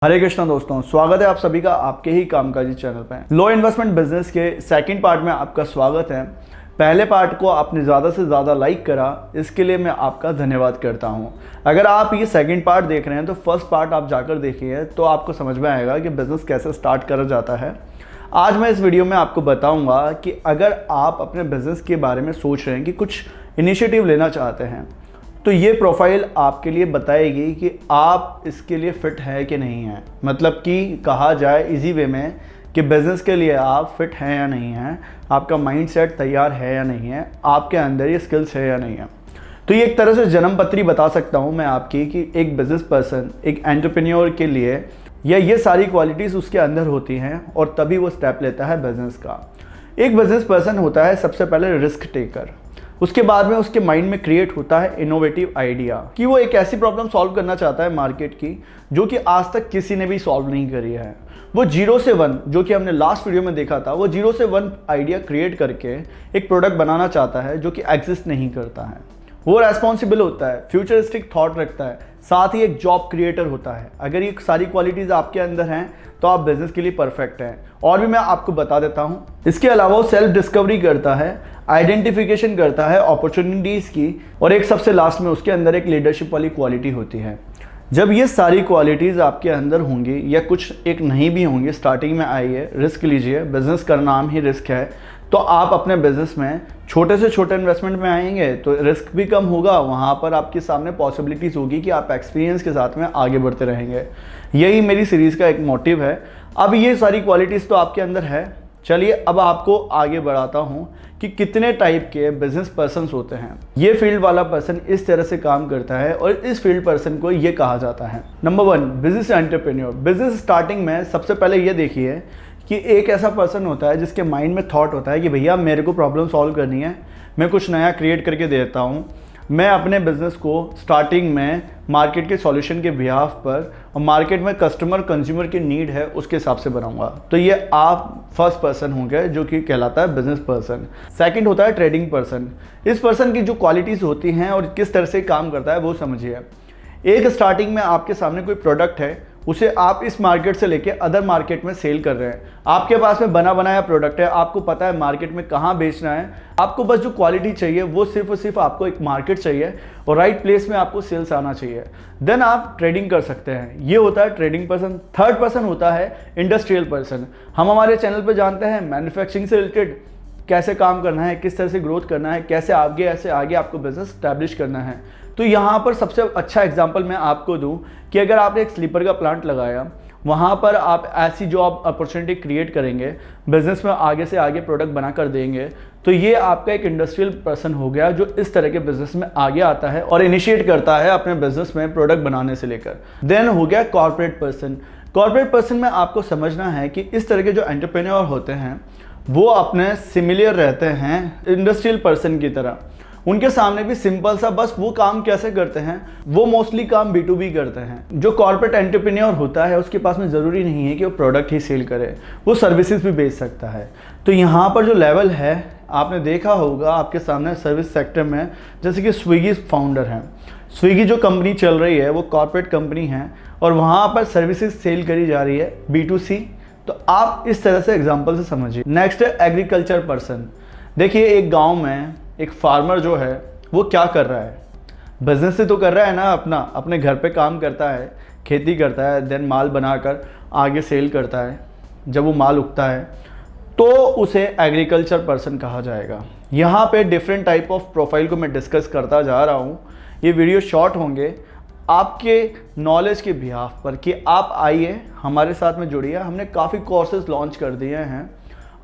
हरे कृष्णा दोस्तों, स्वागत है आप सभी का आपके ही कामकाजी चैनल पे। लो इन्वेस्टमेंट बिजनेस के सेकंड पार्ट में आपका स्वागत है। पहले पार्ट को आपने ज़्यादा से ज़्यादा लाइक करा, इसके लिए मैं आपका धन्यवाद करता हूं। अगर आप ये सेकंड पार्ट देख रहे हैं तो फर्स्ट पार्ट आप जाकर देखिए, तो आपको समझ में आएगा कि बिज़नेस कैसे स्टार्ट करा जाता है। आज मैं इस वीडियो में आपको बताऊँगा कि अगर आप अपने बिज़नेस के बारे में सोच रहे हैं कि कुछ इनिशिएटिव लेना चाहते हैं, तो ये प्रोफाइल आपके लिए बताएगी कि आप इसके लिए फ़िट है कि नहीं है। मतलब कि कहा जाए इजी वे में कि बिज़नेस के लिए आप फिट हैं या नहीं हैं, आपका माइंडसेट तैयार है या नहीं है, आपके अंदर ये स्किल्स है या नहीं है। तो ये एक तरह से जन्म पत्री बता सकता हूँ मैं आपकी कि एक बिज़नेस पर्सन, एक एंटरप्रेन्योर के लिए ये सारी क्वालिटीज़ उसके अंदर होती हैं और तभी वो स्टेप लेता है बिज़नेस का। एक बिज़नेस पर्सन होता है सबसे पहले रिस्क टेकर, उसके बाद में उसके माइंड में क्रिएट होता है इनोवेटिव आइडिया कि वो एक ऐसी प्रॉब्लम सॉल्व करना चाहता है मार्केट की जो कि आज तक किसी ने भी सॉल्व नहीं करी है। वो 0 से 1, जो कि हमने लास्ट वीडियो में देखा था, वो 0 से 1 आइडिया क्रिएट करके एक प्रोडक्ट बनाना चाहता है जो कि एग्जिस्ट नहीं करता है। वो रेस्पॉन्सिबल होता है, फ्यूचरिस्टिक थॉट रखता है, साथ ही एक जॉब क्रिएटर होता है। अगर ये सारी क्वालिटीज़ आपके अंदर हैं तो आप बिजनेस के लिए परफेक्ट हैं। और भी मैं आपको बता देता हूँ, इसके अलावा वो सेल्फ डिस्कवरी करता है, आइडेंटिफिकेशन करता है अपॉर्चुनिटीज़ की, और एक सबसे लास्ट में उसके अंदर एक लीडरशिप वाली क्वालिटी होती है। जब ये सारी क्वालिटीज़ आपके अंदर होंगी या कुछ एक नहीं भी होंगी, स्टार्टिंग में आइए, रिस्क लीजिए, बिज़नेस का नाम ही रिस्क है, तो आप अपने बिज़नेस में छोटे से छोटे इन्वेस्टमेंट में आएंगे तो रिस्क भी कम होगा। वहाँ पर आपके सामने पॉसिबिलिटीज़ होगी कि आप एक्सपीरियंस के साथ में आगे बढ़ते रहेंगे। यही मेरी सीरीज़ का एक मोटिव है। अब ये सारी क्वालिटीज़ तो आपके अंदर है। चलिए अब आपको आगे बढ़ाता हूँ कि कितने टाइप के बिजनेस पर्सन्स होते हैं। ये फील्ड वाला पर्सन इस तरह से काम करता है और इस फील्ड पर्सन को ये कहा जाता है। Number 1, business entrepreneur. Business starting में सबसे पहले ये देखिए कि एक ऐसा पर्सन होता है जिसके माइंड में थॉट होता है कि भैया मेरे को प्रॉब्लम सॉल्व करनी है, मैं कुछ नया क्रिएट करके देता हूँ, मैं अपने बिज़नेस को स्टार्टिंग में मार्केट के सॉल्यूशन के बिहाफ पर और मार्केट में कस्टमर कंज्यूमर की नीड है उसके हिसाब से बनाऊंगा। तो ये आप फर्स्ट पर्सन होंगे जो कि कहलाता है बिजनेस पर्सन। सेकंड होता है ट्रेडिंग पर्सन। इस पर्सन की जो क्वालिटीज़ होती हैं और किस तरह से काम करता है वो समझिए। एक स्टार्टिंग में आपके सामने कोई प्रोडक्ट है, उसे आप इस मार्केट से लेके अदर मार्केट में सेल कर रहे हैं। आपके पास में बना बनाया प्रोडक्ट है, आपको पता है मार्केट में कहाँ बेचना है, आपको बस जो क्वालिटी चाहिए वो सिर्फ और सिर्फ आपको एक मार्केट चाहिए और राइट प्लेस में आपको सेल्स आना चाहिए। देन आप ट्रेडिंग कर सकते हैं। ये होता है ट्रेडिंग पर्सन। थर्ड पर्सन होता है इंडस्ट्रियल पर्सन। हम हमारे चैनल पर जानते हैं मैन्युफैक्चरिंग से रिलेटेड कैसे काम करना है, किस तरह से ग्रोथ करना है, कैसे आगे आपको बिजनेस स्टैब्लिश करना है। तो यहाँ पर सबसे अच्छा एग्जांपल मैं आपको दूं कि अगर आपने एक स्लीपर का प्लांट लगाया, वहाँ पर आप ऐसी जॉब अपॉर्चुनिटी क्रिएट करेंगे, बिजनेस में आगे से आगे प्रोडक्ट बना कर देंगे, तो ये आपका एक इंडस्ट्रियल पर्सन हो गया जो इस तरह के बिजनेस में आगे आता है और इनिशिएट करता है अपने बिजनेस में प्रोडक्ट बनाने से लेकर। देन हो गया कॉर्पोरेट पर्सन। कॉर्पोरेट पर्सन में आपको समझना है कि इस तरह के जो एंटरप्रेन्योर होते हैं वो अपने सिमिलर रहते हैं इंडस्ट्रियल पर्सन की तरह। उनके सामने भी सिंपल सा बस वो काम कैसे करते हैं, वो मोस्टली काम B2B करते हैं। जो कॉर्पोरेट एंटरप्रेन्योर होता है उसके पास में ज़रूरी नहीं है कि वो प्रोडक्ट ही सेल करे, वो सर्विसेज भी बेच सकता है। तो यहाँ पर जो लेवल है आपने देखा होगा आपके सामने सर्विस सेक्टर में, जैसे कि स्विगी फाउंडर हैं। स्विगी जो कंपनी चल रही है वो कॉर्पोरेट कंपनी है और वहाँ पर सर्विसेज सेल करी जा रही है B2C। तो आप इस तरह से एग्जाम्पल से समझिए। नेक्स्ट है एग्रीकल्चर पर्सन। देखिए एक गाँव में एक फार्मर जो है वो क्या कर रहा है, बिजनेस से तो कर रहा है ना, अपने घर पे काम करता है, खेती करता है, देन माल बनाकर आगे सेल करता है। जब वो माल उगता है तो उसे एग्रीकल्चर पर्सन कहा जाएगा। यहाँ पे डिफरेंट टाइप ऑफ प्रोफाइल को मैं डिस्कस करता जा रहा हूँ। ये वीडियो शॉर्ट होंगे आपके नॉलेज के बिहाफ पर कि आप आइए हमारे साथ में जुड़िए। हमने काफ़ी कोर्सेज लॉन्च कर दिए हैं,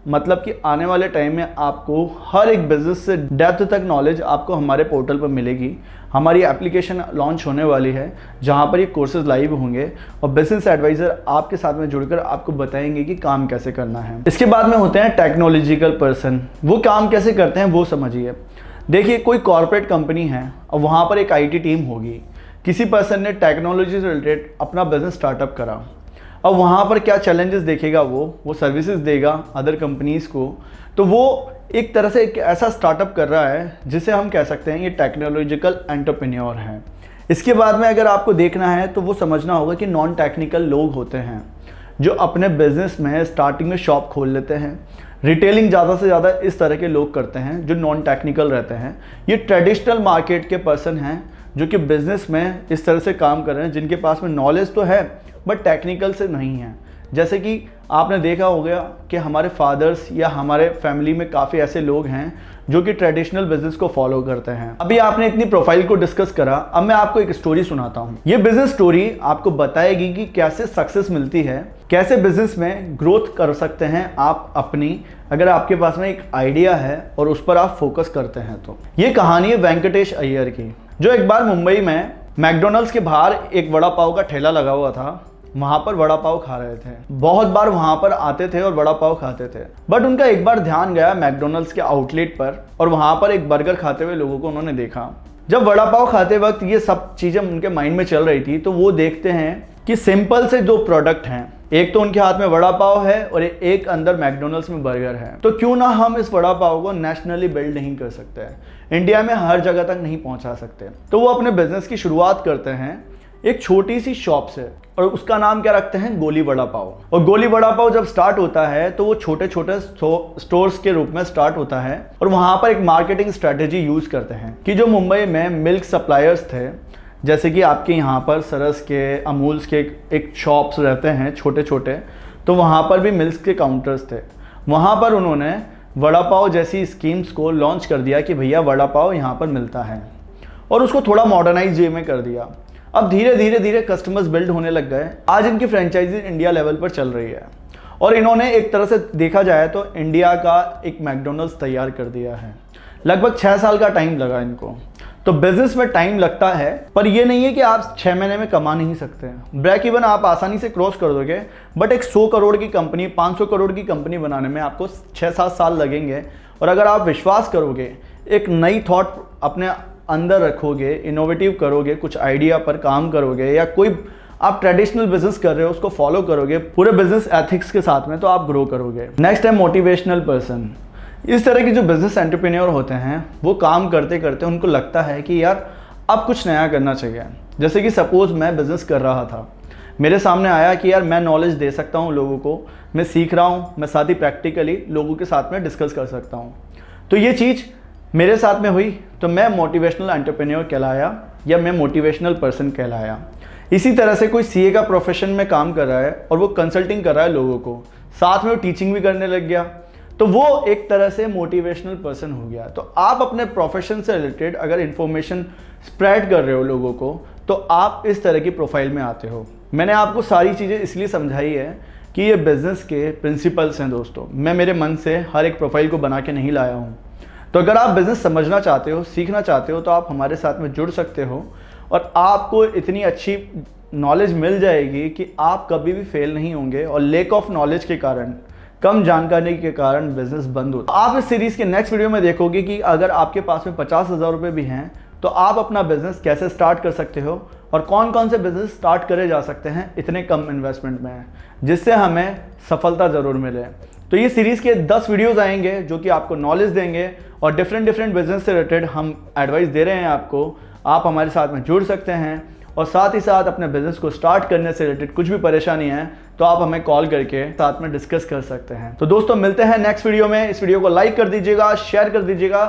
मतलब कि आने वाले टाइम में आपको हर एक बिज़नेस से डेप्थ तक नॉलेज आपको हमारे पोर्टल पर मिलेगी। हमारी एप्लीकेशन लॉन्च होने वाली है जहां पर ये कोर्सेज लाइव होंगे और बिजनेस एडवाइज़र आपके साथ में जुड़कर आपको बताएंगे कि काम कैसे करना है। इसके बाद में होते हैं टेक्नोलॉजिकल पर्सन। वो काम कैसे करते हैं वो समझिए। देखिए कोई कॉर्पोरेट कंपनी है और वहाँ पर एक IT टीम होगी। किसी पर्सन ने टेक्नोलॉजी से रिलेटेड अपना बिजनेस स्टार्टअप करा। अब वहाँ पर क्या चैलेंजेस देखेगा, वो सर्विसेज देगा अदर कंपनीज़ को। तो वो एक तरह से एक ऐसा स्टार्टअप कर रहा है जिसे हम कह सकते हैं ये टेक्नोलॉजिकल एंटरप्रेन्योर है। इसके बाद में अगर आपको देखना है तो वो समझना होगा कि नॉन टेक्निकल लोग होते हैं जो अपने बिजनेस में स्टार्टिंग में शॉप खोल लेते हैं। रिटेलिंग ज़्यादा से ज़्यादा इस तरह के लोग करते हैं जो नॉन टेक्निकल रहते हैं। ये ट्रेडिशनल मार्केट के पर्सन हैं जो कि बिज़नेस में इस तरह से काम कर रहे हैं, जिनके पास में नॉलेज तो है बट टेक्निकल से नहीं है। जैसे कि आपने देखा होगा कि हमारे फादर्स या हमारे फैमिली में काफ़ी ऐसे लोग हैं जो कि ट्रेडिशनल बिजनेस को फॉलो करते हैं। अभी आपने इतनी प्रोफाइल को डिस्कस करा, अब मैं आपको एक स्टोरी सुनाता हूँ। ये बिजनेस स्टोरी आपको बताएगी कि कैसे सक्सेस मिलती है, कैसे बिजनेस में ग्रोथ कर सकते हैं आप अपनी, अगर आपके पास में एक आइडिया है और उस पर आप फोकस करते हैं तो। ये कहानी है वेंकटेश अय्यर की, जो एक बार मुंबई में मैकडोनल्ड्स के बाहर एक वड़ा पाव का ठेला लगा हुआ था। वहां पर वड़ा पाव खा रहे थे, बहुत बार वहां पर आते थे और वड़ा पाव खाते थे। बट उनका एक बार ध्यान गया मैकडोनल्ड्स के आउटलेट पर और वहां पर एक बर्गर खाते हुए लोगों को उन्होंने देखा। जब वड़ा पाव खाते वक्त ये सब चीजें उनके माइंड में चल रही थी तो वो देखते हैं कि सिंपल से दो प्रोडक्ट हैं, एक तो उनके हाथ में वड़ा पाव है और एक अंदर मैकडोनल्ड्स में बर्गर है। तो क्यों ना हम इस वड़ा पाव को नेशनली बिल्ड नहीं कर सकते, इंडिया में हर जगह तक नहीं पहुंचा सकते। तो वो अपने बिजनेस की शुरुआत करते हैं एक छोटी सी शॉप से और उसका नाम क्या रखते हैं, गोली वड़ा पाव। और गोली वड़ा पाव जब स्टार्ट होता है तो वो छोटे छोटे स्टोर्स के रूप में स्टार्ट होता है और वहां पर एक मार्केटिंग स्ट्रेटेजी यूज करते हैं कि जो मुंबई में मिल्क सप्लायर्स थे, जैसे कि आपके यहाँ पर सरस के, अमूल्स के एक शॉप्स रहते हैं छोटे छोटे, तो वहाँ पर भी मिल्क के काउंटर्स थे। वहाँ पर उन्होंने वड़ा पाव जैसी स्कीम्स को लॉन्च कर दिया कि भैया वड़ा पाव यहाँ पर मिलता है, और उसको थोड़ा मॉडर्नाइज वे में कर दिया। अब धीरे धीरे धीरे कस्टमर्स बिल्ड होने लग गए। आज इनकी फ्रेंचाइजी इंडिया लेवल पर चल रही है और इन्होंने एक तरह से देखा जाए तो इंडिया का एक मैकडोनल्ड्स तैयार कर दिया है। लगभग 6 साल का टाइम लगा इनको। तो बिजनेस में टाइम लगता है, पर ये नहीं है कि आप 6 महीने में कमा नहीं सकते। ब्रेक इवन आप आसानी से क्रॉस कर दोगे, बट एक 100 करोड़ की कंपनी, 500 करोड़ की कंपनी बनाने में आपको 6-7 साल लगेंगे। और अगर आप विश्वास करोगे, एक नई थॉट अपने अंदर रखोगे, इनोवेटिव करोगे, कुछ आइडिया पर काम करोगे, या कोई आप ट्रेडिशनल बिजनेस कर रहे हो उसको फॉलो करोगे पूरे बिजनेस एथिक्स के साथ में, तो आप ग्रो करोगे। नेक्स्ट है मोटिवेशनल पर्सन। इस तरह के जो बिजनेस एंटरप्रेन्योर होते हैं वो काम करते करते उनको लगता है कि यार अब कुछ नया करना चाहिए। जैसे कि सपोज मैं बिजनेस कर रहा था, मेरे सामने आया कि यार मैं नॉलेज दे सकता हूँ लोगों को, मैं सीख रहा हूँ, मैं साथ ही प्रैक्टिकली लोगों के साथ में डिस्कस कर सकता हूँ। तो ये चीज़ मेरे साथ में हुई तो मैं मोटिवेशनल एंटरप्रेन्योर कहलाया या मैं मोटिवेशनल पर्सन कहलाया। इसी तरह से कोई सीए का प्रोफेशन में काम कर रहा है और वो कंसल्टिंग कर रहा है लोगों को, साथ में वो टीचिंग भी करने लग गया, तो वो एक तरह से मोटिवेशनल पर्सन हो गया। तो आप अपने प्रोफेशन से रिलेटेड अगर इंफॉर्मेशन स्प्रेड कर रहे हो लोगों को, तो आप इस तरह की प्रोफाइल में आते हो। मैंने आपको सारी चीज़ें इसलिए समझाई है कि ये बिजनेस के प्रिंसिपल्स हैं दोस्तों। मैं मेरे मन से हर एक प्रोफाइल को बना के नहीं लाया हूँ। तो अगर आप बिजनेस समझना चाहते हो, सीखना चाहते हो, तो आप हमारे साथ में जुड़ सकते हो और आपको इतनी अच्छी नॉलेज मिल जाएगी कि आप कभी भी फेल नहीं होंगे। और लेक ऑफ नॉलेज के कारण, कम जानकारी के कारण बिजनेस बंद होता है। आप इस सीरीज़ के नेक्स्ट वीडियो में देखोगे कि अगर आपके पास में 50,000 रुपये भी हैं तो आप अपना बिजनेस कैसे स्टार्ट कर सकते हो और कौन कौन से बिजनेस स्टार्ट करे जा सकते हैं इतने कम इन्वेस्टमेंट में, जिससे हमें सफलता ज़रूर मिले। तो ये सीरीज़ के 10 वीडियोज़ आएंगे जो कि आपको नॉलेज देंगे और डिफरेंट बिजनेस से रिलेटेड हम एडवाइस दे रहे हैं आपको। आप हमारे साथ में जुड़ सकते हैं और साथ ही साथ अपने बिजनेस को स्टार्ट करने से रिलेटेड कुछ भी परेशानी है तो आप हमें कॉल करके साथ में डिस्कस कर सकते हैं। तो दोस्तों मिलते हैं नेक्स्ट वीडियो में। इस वीडियो को लाइक कर दीजिएगा, शेयर कर दीजिएगा